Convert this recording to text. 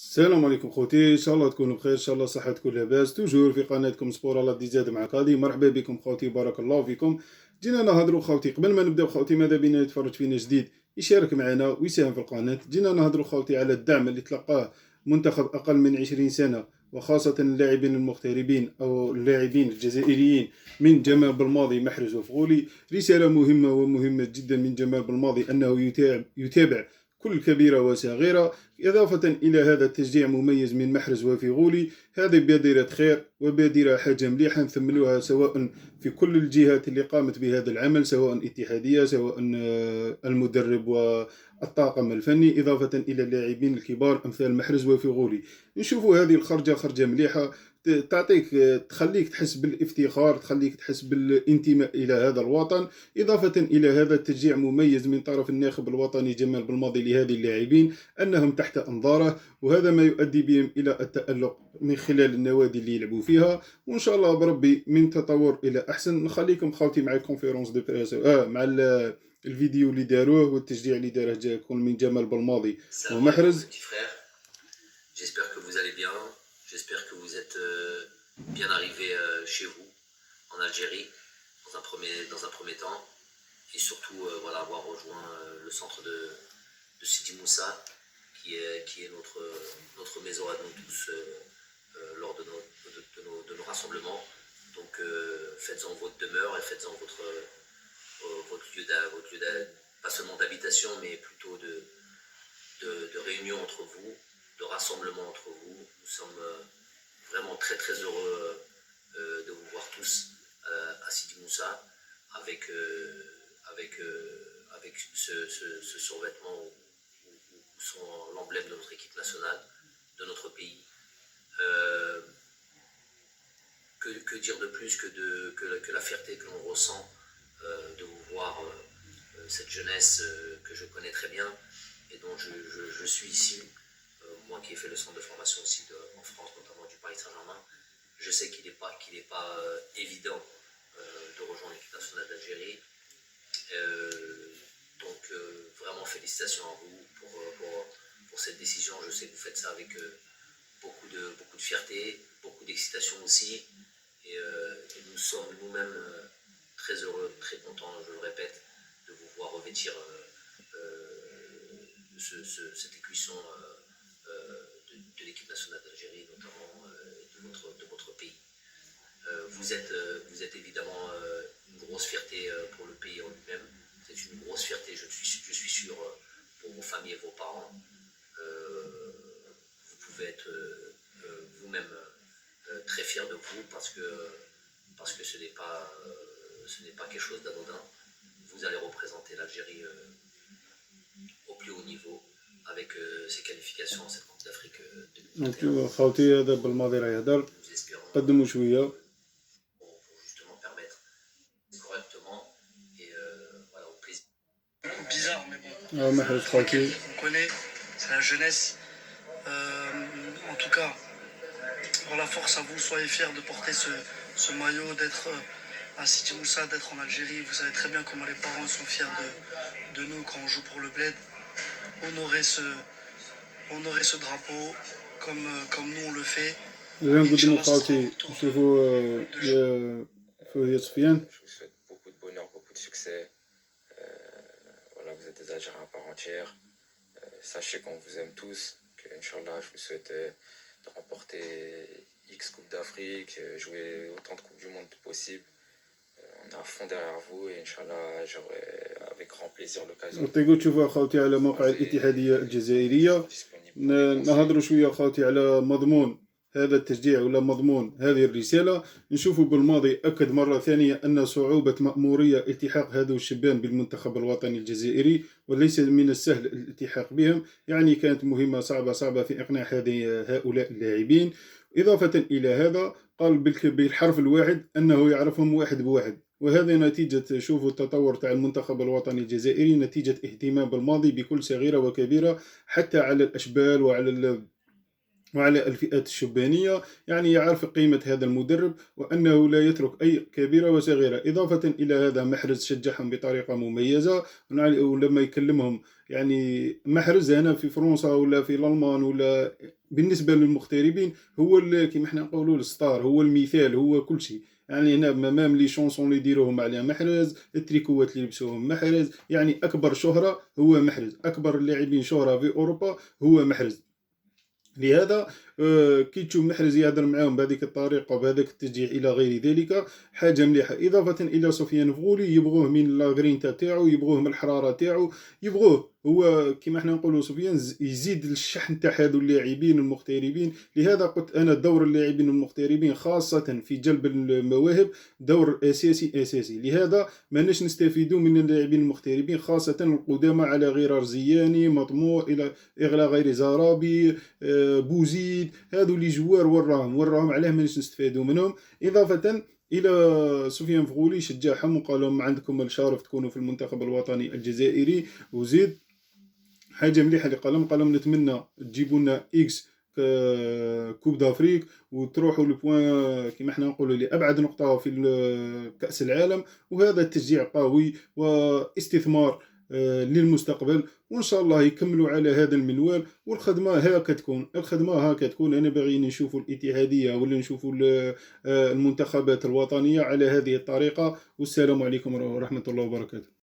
السلام عليكم خوتي، ان شاء الله تكونوا بخير، ان شاء الله صحة تكون لاباس. توجور في قناتكم سبور الله دي زاد مع كادي. مرحبا بكم خوتي، بارك الله فيكم. جينا نهضروا خوتي، قبل ما نبداو خوتي ماذا بينا يتفرج فينا جديد يشارك معنا ويساهم في القناة. جينا نهضروا خوتي على الدعم اللي تلقاه منتخب اقل من 20 سنة، وخاصة اللاعبين المغتربين او اللاعبين الجزائريين من جمال بالماضي، محرز وفغولي. رسالة مهمة ومهمة جدا من جمال بالماضي انه يتابع كل كبيرة وصغيرة. إضافة إلى هذا التشجيع مميز من محرز وفيغولي، هذه بادرة خير وبادرة حاجة مليحة نثمنوها سواء في كل الجهات اللي قامت بهذا العمل، سواء اتحادية، سواء المدرب والطاقم الفني، إضافة إلى اللاعبين الكبار أمثال محرز وفيغولي. نشوفوا هذه الخرجة خرجة مليحة، تعطيك تخليك تحس بالافتخار، تخليك تحس بالانتماء إلى هذا الوطن. إضافة إلى هذا التشجيع مميز من طرف الناخب الوطني جمال بالماضي لهذه اللاعبين أنهم تحت أنظاره، وهذا ما يؤدي بهم إلى التألق من خلال النوادي اللي يلعبوا فيها. وإن شاء الله بربي من تطور إلى أحسن. نخليكم خوتي مع الكونفيرونس دو بريس، مع الفيديو اللي داروه والتشجيع اللي داره جاكم من جمال بالماضي ومحرز. J'espère que vous allez bien, j'espère que vous êtes bien arrivé chez vous, en Algérie, dans un premier temps, et surtout voilà, avoir rejoint le centre de Sidi Moussa, qui est notre maison à nous tous lors de nos rassemblements. Donc faites-en votre demeure et faites-en votre lieu pas seulement d'habitation, mais plutôt de réunion entre vous, de rassemblement entre vous. Nous sommes vraiment très très heureux de vous voir tous à Sidi Moussa avec ce survêtement où sont l'emblème de notre équipe nationale, de notre pays. Que dire de plus que la fierté que l'on ressent de vous voir, cette jeunesse que je connais très bien et dont je suis ici. Moi qui ai fait le centre de formation aussi en France, notamment du Paris Saint-Germain, je sais qu'il n'est pas évident de rejoindre l'équipe nationale d'Algérie. Donc vraiment félicitations à vous pour cette décision. Je sais que vous faites ça avec beaucoup de fierté, beaucoup d'excitation aussi. Et nous sommes nous-mêmes très heureux, très contents, je le répète, de vous voir revêtir cet écusson de l'équipe nationale d'Algérie, notamment de votre pays. Vous êtes évidemment une grosse fierté pour le pays en lui-même. C'est une grosse fierté, je suis sûr, pour vos familles et vos parents. Vous pouvez être vous-même très fiers de vous parce que ce n'est pas quelque chose d'anodin. Vous allez représenter l'Algérie au plus haut niveau avec ses qualifications en cette Coupe d'Afrique 2021. خوتي هذا بالماضي راه يهضر، قدموا شويه pour justement permettre correctement et voilà, au plaisir. Bizarre, mais bon. محرز خوتي. On connaît, c'est la jeunesse. En tout cas, pour la force à vous, soyez fiers de porter ce maillot, d'être à Sidi Moussa, d'être en Algérie. Vous savez très bien comment les parents sont fiers de nous quand on joue pour le bled. Honorer ce drapeau comme nous on le fait. نقدموا خوتي نشوفوا فوزية سفيان. Je vous souhaite beaucoup de bonheur, beaucoup de succès. Voilà, vous êtes des Algériens à part entière. Sachez qu'on vous aime tous. Que, Inch'Allah, je vous souhaite de remporter X Coupe d'Afrique, jouer autant de Coupes du Monde possible. On est à fond derrière vous et Inch'Allah, j'aurai avec grand plaisir l'occasion. تقول تشوفوا خوتي على موقع الاتحادية الجزائرية. نهضروا شوية خوتي على مضمون هذا التشجيع ولا مضمون هذه الرسالة. نشوفوا بالماضي أكد مرة ثانية أن صعوبة مأمورية التحاق هذو الشبان بالمنتخب الوطني الجزائري، وليس من السهل الالتحاق بهم. يعني كانت مهمة صعبة في إقناع هؤلاء اللاعبين. إضافة إلى هذا قال بالحرف الواحد أنه يعرفهم واحد بواحد، وهذا نتيجة شوفوا التطور تاع المنتخب الوطني الجزائري، نتيجة اهتمام بالماضي بكل صغيرة وكبيرة، حتى على الأشبال وعلى وعلى الفئات الشبانية. يعني يعرف قيمة هذا المدرب وأنه لا يترك أي كبيرة وصغيرة. إضافة إلى هذا محرز شجعهم بطريقة مميزة، ولما يكلمهم يعني محرز هنا في فرنسا ولا في الألمان ولا بالنسبة للمغتربين هو كيما احنا نقولوا الستار، هو المثال، هو كل شيء. يعني هنا مام لي شونسون اللي يديروهم على محرز، التريكوات اللي يلبسوهم محرز، يعني أكبر شهرة هو محرز، أكبر اللاعبين شهرة في أوروبا هو محرز. لهذا كي تشوف محرز يهدر معاهم بهذيك الطريقة وبهذاك التشجيع إلى غير ذلك حاجة مليحة. إضافة إلى سفيان فغولي يبغوه من لاغرينتا تاعو، يبغوه من الحرارة تاعو، يبغوه هو كما احنا نقولوا سفيان يزيد الشحن تاع هذو اللاعبين المغتربين. لهذا قلت أنا دور اللاعبين المغتربين خاصة في جلب المواهب دور أساسي. لهذا ماناش نستفيدوا من اللاعبين المغتربين خاصة القدامى على غير رزياني، مطموع، إلى غير زرابي، بوزيد، هذو لي جوار وراهم علاه ماناش نستفادوا منهم. إضافة الى سفيان فغولي شجعهم وقال لهم عندكم الشرف تكونوا في المنتخب الوطني الجزائري. وزيد حاجه مليحه اللي قال لهم نتمنى تجيبوا لنا اكس كوب دافريك وتروحوا لبوان كما احنا نقولوا لابعد نقطه في كاس العالم. وهذا التشجيع قوي واستثمار للمستقبل، وان شاء الله يكملوا على هذا المنوال. والخدمه هكا تكون انا باغي نشوفوا الاتحاديه ولا نشوفوا المنتخبات الوطنيه على هذه الطريقه. والسلام عليكم ورحمه الله وبركاته.